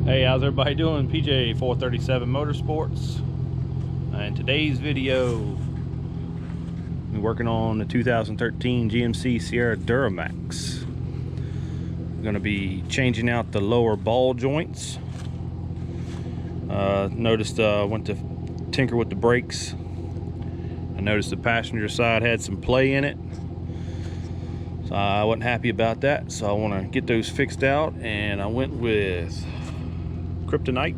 Hey, how's everybody doing? PJ 437 Motorsports. In today's video, we're working on the 2013 GMC SIERRA Duramax. I'm going to be changing out the lower ball joints. Noticed went to tinker with the brakes. I noticed the passenger side had some play in it, so I wasn't happy about that. So I want to get those fixed out, and I went with Kryptonite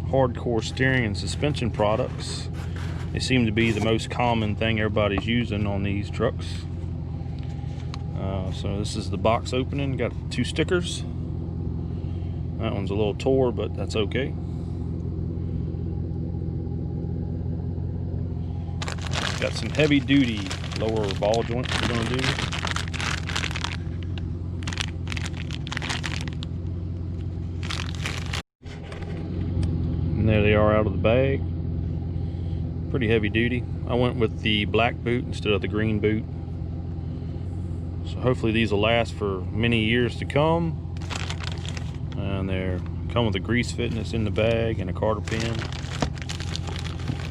hardcore steering and suspension products. They seem to be the most common thing everybody's using on these trucks. So this is the box opening. Got 2 stickers. That one's a little tore, but that's okay. Got some heavy duty lower ball joints we're going to do. And there they are out of the bag. Pretty heavy duty. I went with the black boot instead of the green boot. So hopefully these will last for many years to come. And they come with a grease fitness in the bag and a carter pin.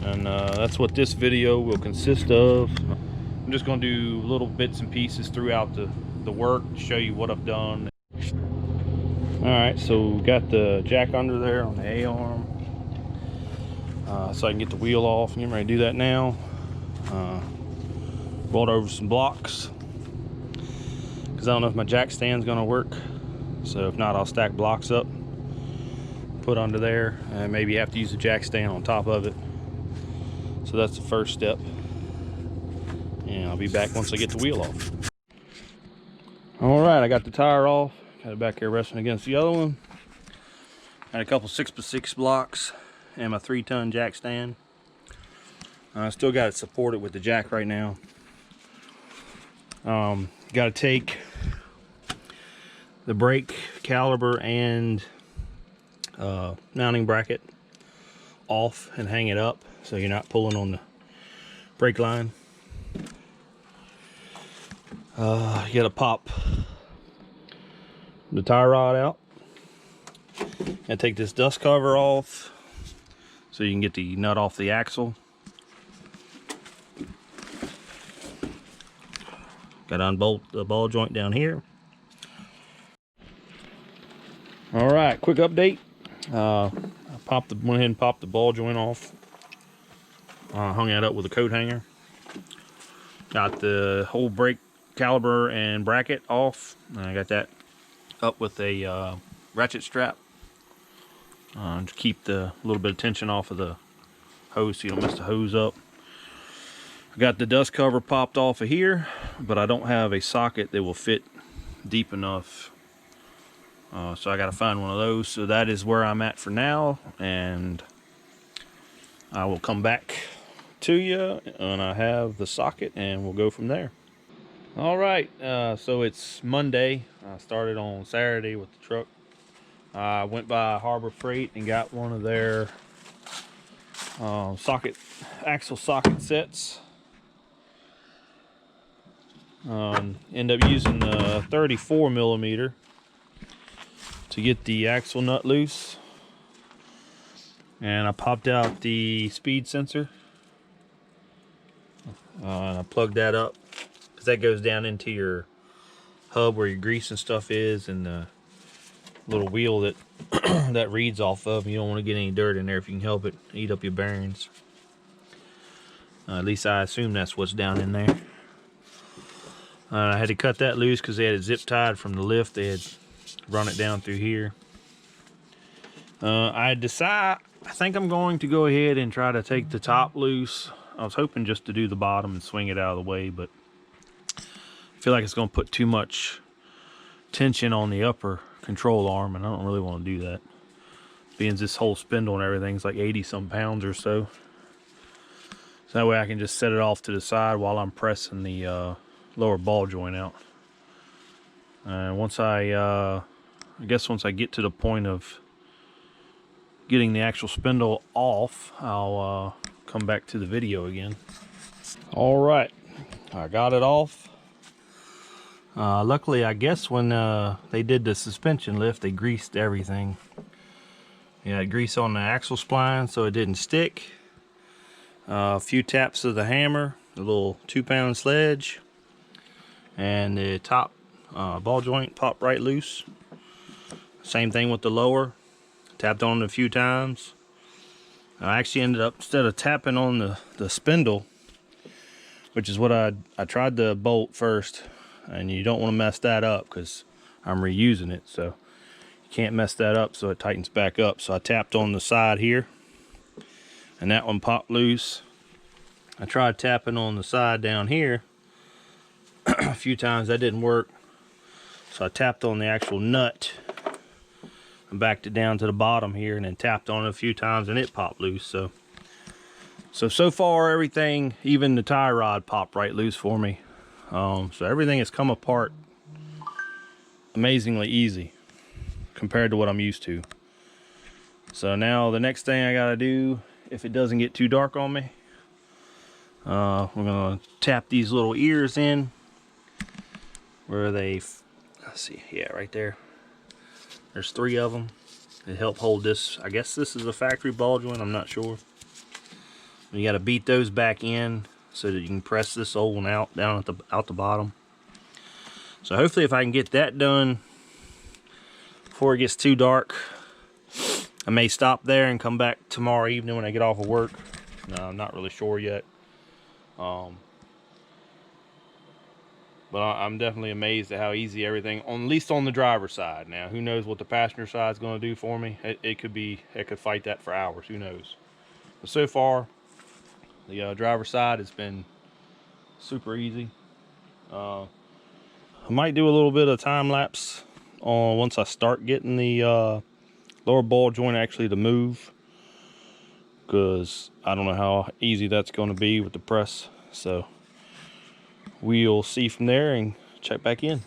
And that's what this video will consist of. I'm just going to do little bits and pieces throughout the work to show you what I've done. Alright, so we got the jack under there on the A-arm. So I can get the wheel off. I'm getting ready to do that now. Brought over some blocks because I don't know if my jack stand's gonna work. So if not, I'll stack blocks up, put under there, and maybe have to use the jack stand on top of it. So that's the first step. And I'll be back once I get the wheel off. All right, I got the tire off. Got it back here resting against the other one. Got a couple 6x6 blocks and my 3-ton jack stand. I still got it supported with the jack right now. Got to take the brake caliper and mounting bracket off and hang it up so you're not pulling on the brake line. You got to pop the tie rod out and take this dust cover off so you can get the nut off the axle. Got to unbolt the ball joint down here. All right, quick update. I went ahead and popped the ball joint off. Hung that up with a coat hanger. Got the whole brake caliper and bracket off. I got that up with a ratchet strap to keep the little bit of tension off of the hose so you don't mess the hose up. I got the dust cover popped off of here, but I don't have a socket that will fit deep enough, so I got to find one of those. So that is where I'm at for now, and I will come back to you when I have the socket, and we'll go from there. All right, so it's Monday. I started on Saturday with the truck. I went by Harbor Freight and got one of their axle socket sets. End up using the 34mm to get the axle nut loose, and I popped out the speed sensor and I plugged that up because that goes down into your hub where your grease and stuff is, and the little wheel that that reads off of. You don't want to get any dirt in there if you can help it, eat up your bearings. At least I assume that's what's down in there. I had to cut that loose because they had it zip tied from the lift. They had run it down through here. I think I'm going to go ahead and try to take the top loose. I was hoping just to do the bottom and swing it out of the way, but I feel like it's going to put too much tension on the upper control arm, and I don't really want to do that, being this whole spindle and everything's like 80-some pounds or so. So that way I can just set it off to the side while I'm pressing the lower ball joint out. And once I guess once I get to the point of getting the actual spindle off, I'll come back to the video again. All right, I got it off. Luckily, I guess when they did the suspension lift, they greased everything. Yeah, grease on the axle spline so it didn't stick. A few taps of the hammer, a little 2-pound sledge, and the top ball joint popped right loose. Same thing with the lower. Tapped on it a few times. I actually ended up, instead of tapping on the spindle, which is what I tried the bolt first, and you don't want to mess that up because I'm reusing it, so you can't mess that up so it tightens back up. So I tapped on the side here, and that one popped loose. I tried tapping on the side down here a few times, that didn't work. So I tapped on the actual nut and backed it down to the bottom here, and then tapped on it a few times and it popped loose. So far everything, even the tie rod, popped right loose for me. So everything has come apart amazingly easy compared to what I'm used to. So now the next thing I gotta do, if it doesn't get too dark on me, we're gonna tap these little ears in where they, let's see, yeah, right there. There's 3 of them. They help hold this. I guess this is a factory ball joint, I'm not sure. You got to beat those back in so that you can press this old one out down at out the bottom. So hopefully if I can get that done before it gets too dark, I may stop there and come back tomorrow evening when I get off of work. No, I'm not really sure yet. But I'm definitely amazed at how easy everything, at least on the driver's side. Now, who knows what the passenger side is going to do for me? It could fight that for hours. Who knows? But so far, the driver's side has been super easy. I might do a little bit of time lapse on once I start getting the lower ball joint actually to move, because I don't know how easy that's going to be with the press. So we'll see from there and check back in.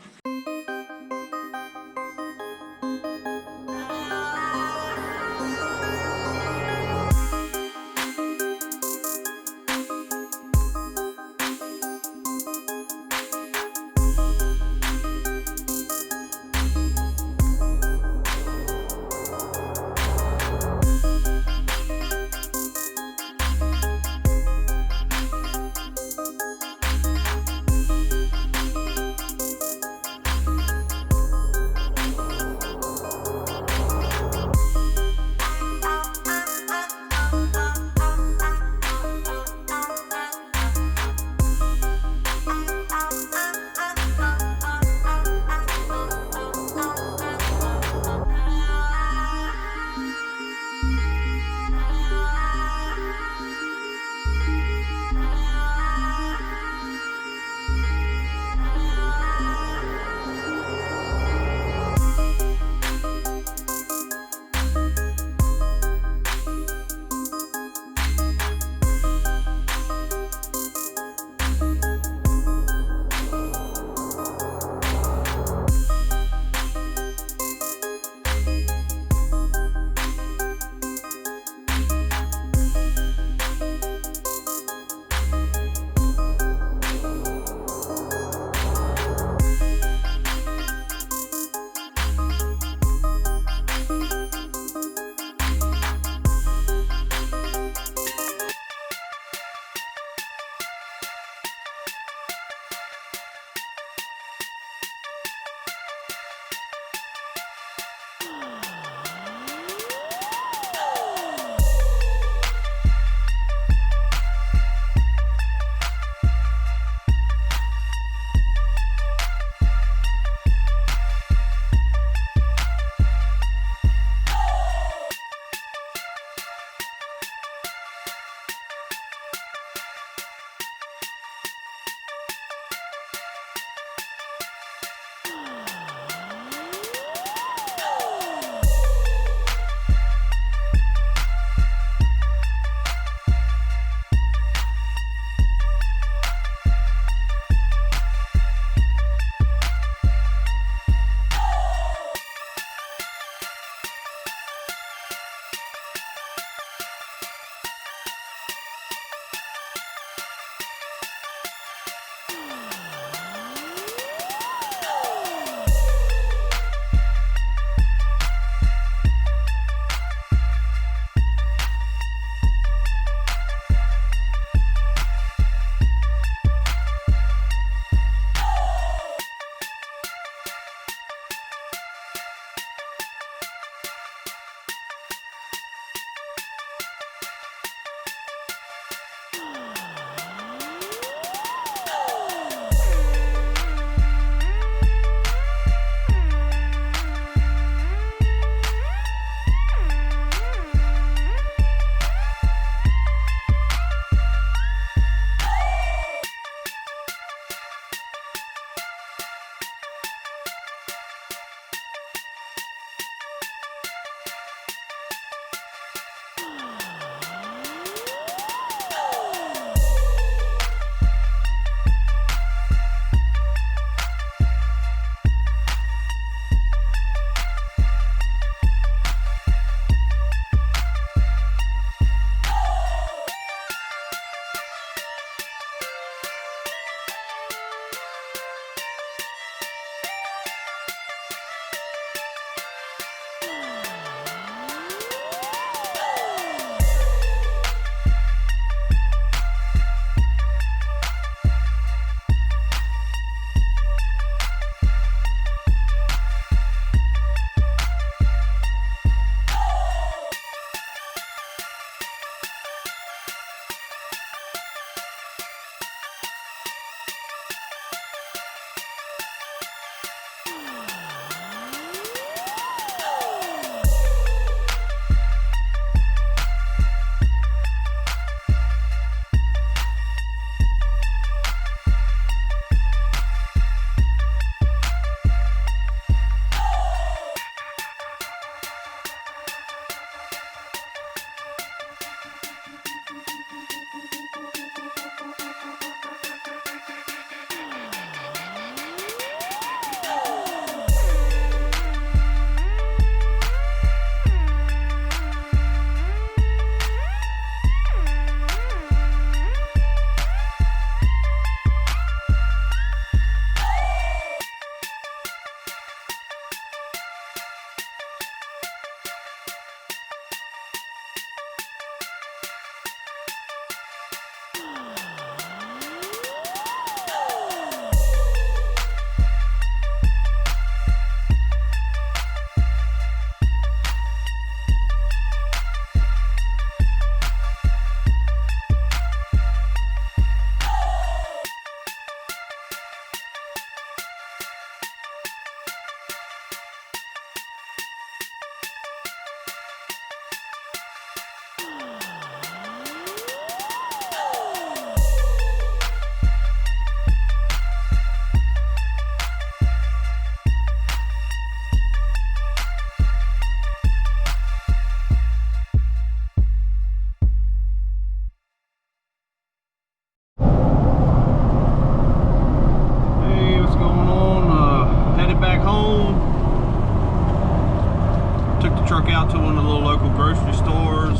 Took the truck out to one of the little local grocery stores,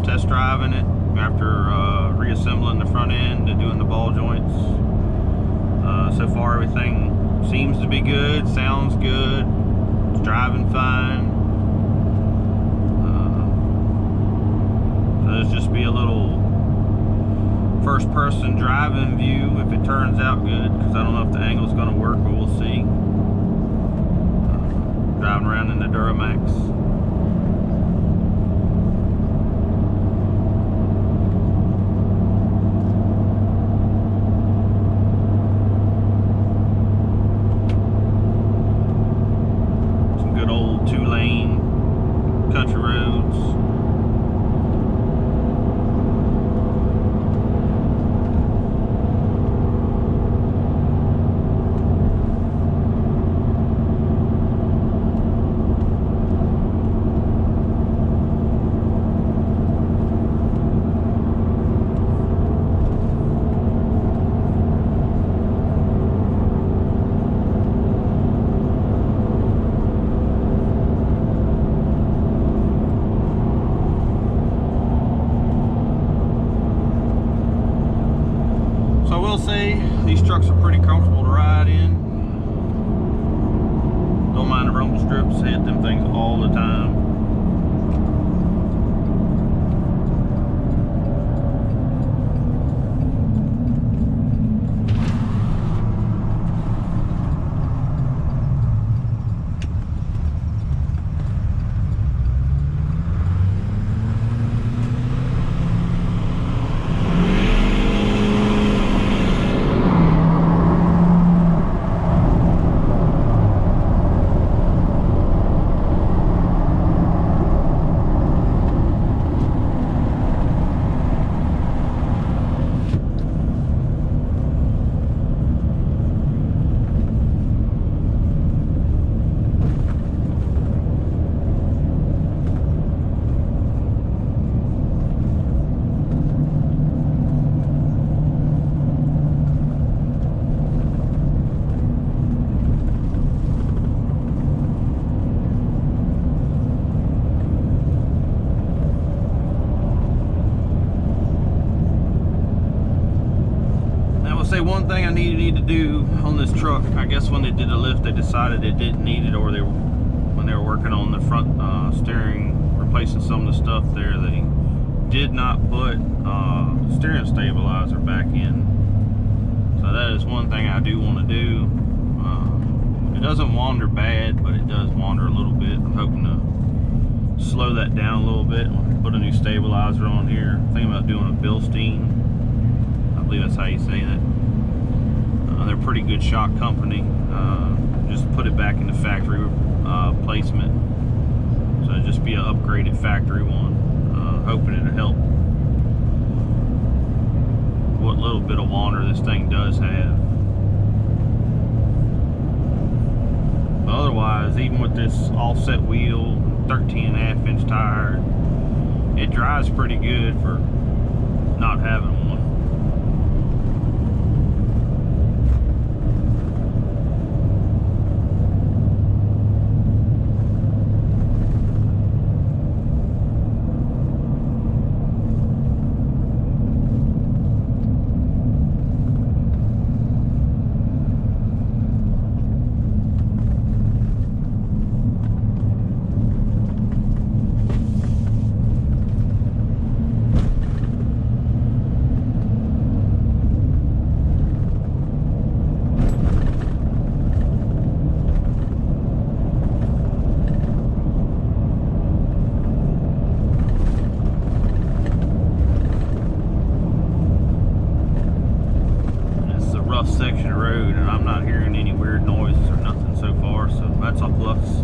test driving it after reassembling the front end and doing the ball joints. So far everything seems to be good, sounds good, it's driving fine. So there's just be a little first person driving view if it turns out good, because I don't know if the angle's going to work, but we'll see. Driving around in the Duramax. Some good old 2-lane country roads. These trucks are pretty comfortable to ride in. Don't mind the rumble strips, hit them things all the time. Say one thing I need to do on this truck. I guess when they did the lift, they decided they didn't need it, or when they were working on the front steering, replacing some of the stuff there, they did not put steering stabilizer back in. So that is one thing I do want to do. It doesn't wander bad, but it does wander a little bit. I'm hoping to slow that down a little bit. Put a new stabilizer on here. I'm thinking about doing a Bilstein. I believe that's how you say that. They're a pretty good shock company. Just put it back into factory placement. So it'd just be an upgraded factory one. Hoping it'll help what little bit of wander this thing does have. But otherwise, even with this offset wheel, 13.5-inch tire, it drives pretty good for not having one. Section of road, and I'm not hearing any weird noises or nothing so far, so that's a plus.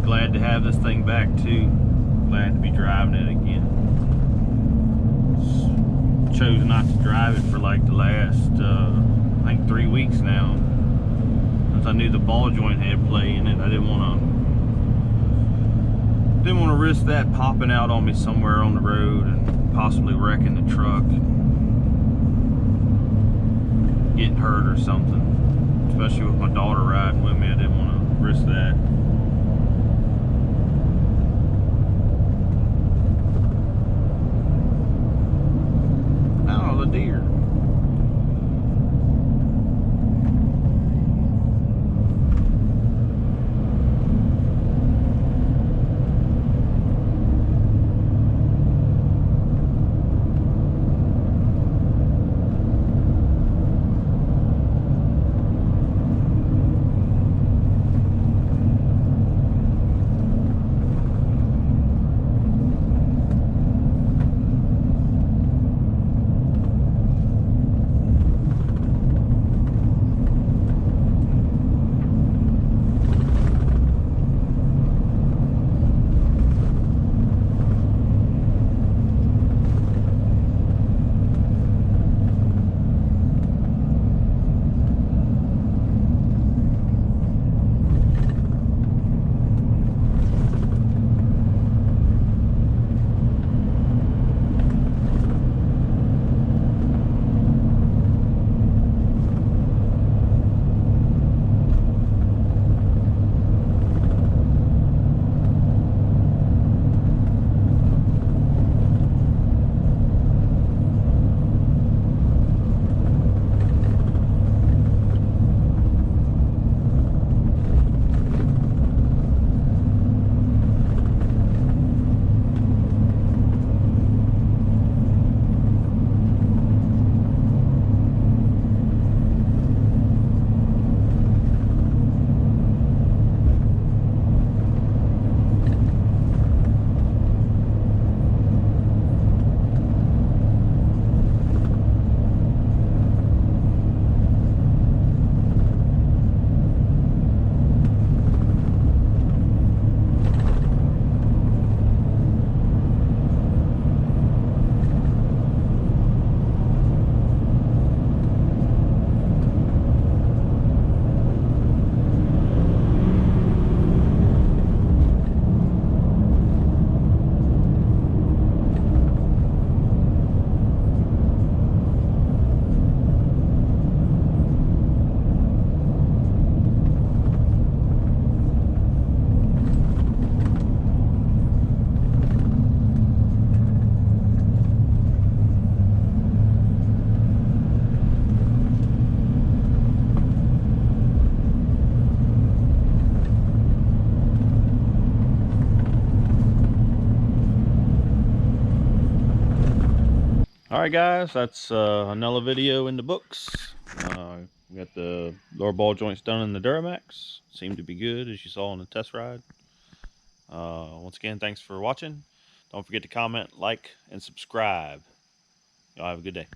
Glad to have this thing back too. driving it again. Chose not to drive it for like the last, I think 3 weeks now. Since I knew the ball joint had play in it, I didn't want to risk that popping out on me somewhere on the road and possibly wrecking the truck, getting hurt or something. Especially with my daughter riding with me, I didn't want to risk that. Oh, the deer. Alright guys, that's another video in the books. We got the lower ball joints done in the Duramax. Seemed to be good, as you saw on the test ride. Once again, thanks for watching. Don't forget to comment, like, and subscribe. Y'all have a good day.